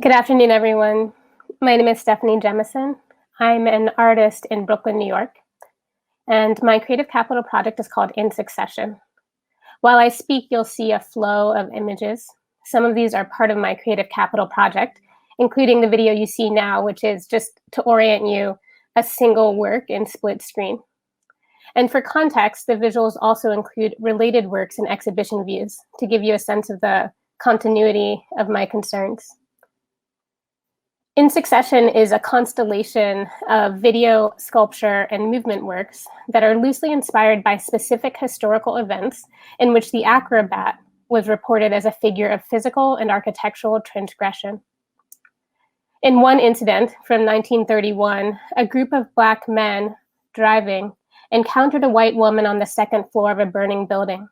Good afternoon, everyone. My name is Steffani Jemison. I'm an artist in Brooklyn, New York, and my creative capital project is called In Succession. While I speak, you'll see a flow of images. Some of these are part of my creative capital project, including the video you see now, which is just to orient you, a single work in split screen. And for context, the visuals also include related works and exhibition views to give you a sense of the continuity of my concerns. In Succession is a constellation of video, sculpture, and movement works that are loosely inspired by specific historical events in which the acrobat was reported as a figure of physical and architectural transgression. In one incident from 1931, a group of Black men driving encountered a white woman on the second floor of a burning building.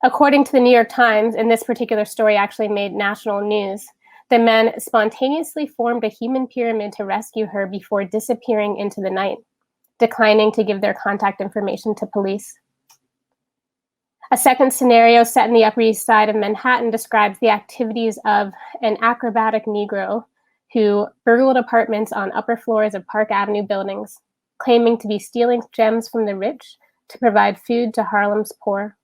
According to the New York Times, and this particular story actually made national news, the men spontaneously formed a human pyramid to rescue her before disappearing into the night, declining to give their contact information to police. A second scenario set in the Upper East Side of Manhattan describes the activities of an acrobatic Negro who burgled apartments on upper floors of Park Avenue buildings, claiming to be stealing gems from the rich to provide food to Harlem's poor.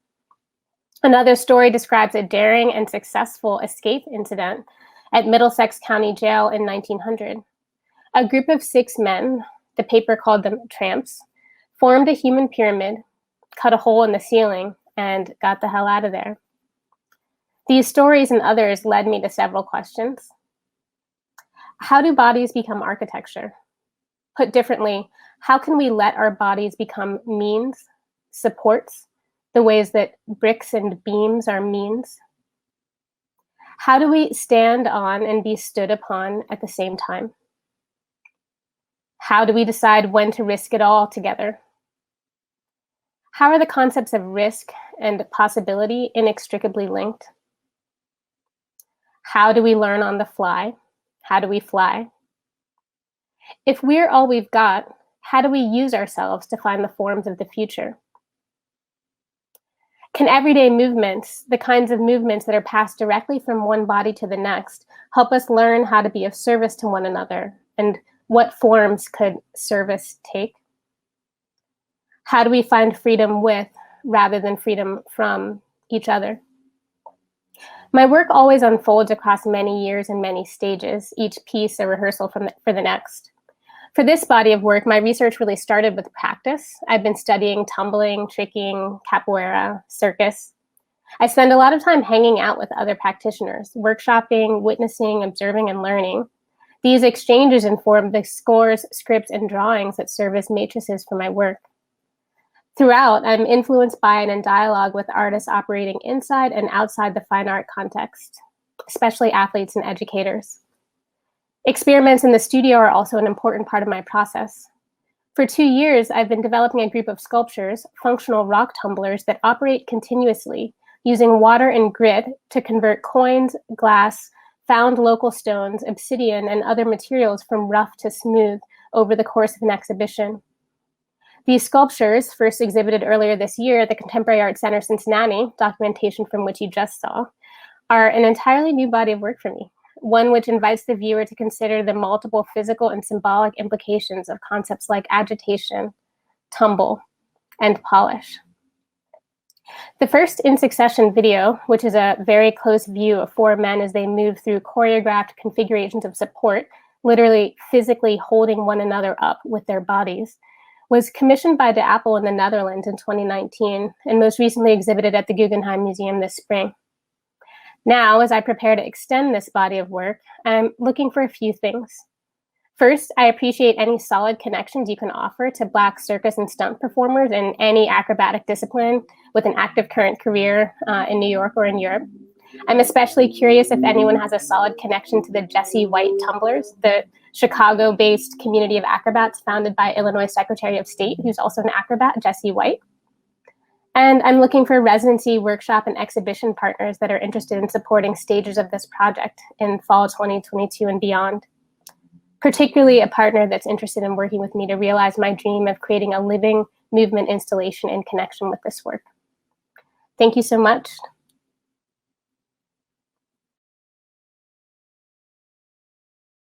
Another story describes a daring and successful escape incident at Middlesex County Jail in 1900. A group of 6 men, the paper called them tramps, formed a human pyramid, cut a hole in the ceiling, and got the hell out of there. These stories and others led me to several questions. How do bodies become architecture? Put differently, how can we let our bodies become means, supports, the ways that bricks and beams are means? How do we stand on and be stood upon at the same time? How do we decide when to risk it all together? How are the concepts of risk and possibility inextricably linked? How do we learn on the fly? How do we fly? If we're all we've got, how do we use ourselves to find the forms of the future? Can everyday movements, the kinds of movements that are passed directly from one body to the next, help us learn how to be of service to one another? And what forms could service take? How do we find freedom with, rather than freedom from, each other? My work always unfolds across many years and many stages, each piece a rehearsal for the next. For this body of work, my research really started with practice. I've been studying tumbling, tricking, capoeira, circus. I spend a lot of time hanging out with other practitioners, workshopping, witnessing, observing, and learning. These exchanges inform the scores, scripts, and drawings that serve as matrices for my work. Throughout, I'm influenced by and in dialogue with artists operating inside and outside the fine art context, especially athletes and educators. Experiments in the studio are also an important part of my process. For 2 years, I've been developing a group of sculptures, functional rock tumblers that operate continuously, using water and grit to convert coins, glass, found local stones, obsidian, and other materials from rough to smooth over the course of an exhibition. These sculptures, first exhibited earlier this year at the Contemporary Art Center Cincinnati, documentation from which you just saw, are an entirely new body of work for me. One which invites the viewer to consider the multiple physical and symbolic implications of concepts like agitation, tumble, and polish. The first In Succession video, which is a very close view of 4 men as they move through choreographed configurations of support, literally physically holding one another up with their bodies, was commissioned by De Apple in the Netherlands in 2019 and most recently exhibited at the Guggenheim Museum this spring. Now, as I prepare to extend this body of work, I'm looking for a few things. First, I appreciate any solid connections you can offer to Black circus and stunt performers in any acrobatic discipline with an active current career in New York or in Europe. I'm especially curious if anyone has a solid connection to the Jesse White Tumblers, the Chicago-based community of acrobats founded by Illinois Secretary of State, who's also an acrobat, Jesse White. And I'm looking for residency, workshop, and exhibition partners that are interested in supporting stages of this project in fall 2022 and beyond. Particularly a partner that's interested in working with me to realize my dream of creating a living movement installation in connection with this work. Thank you so much.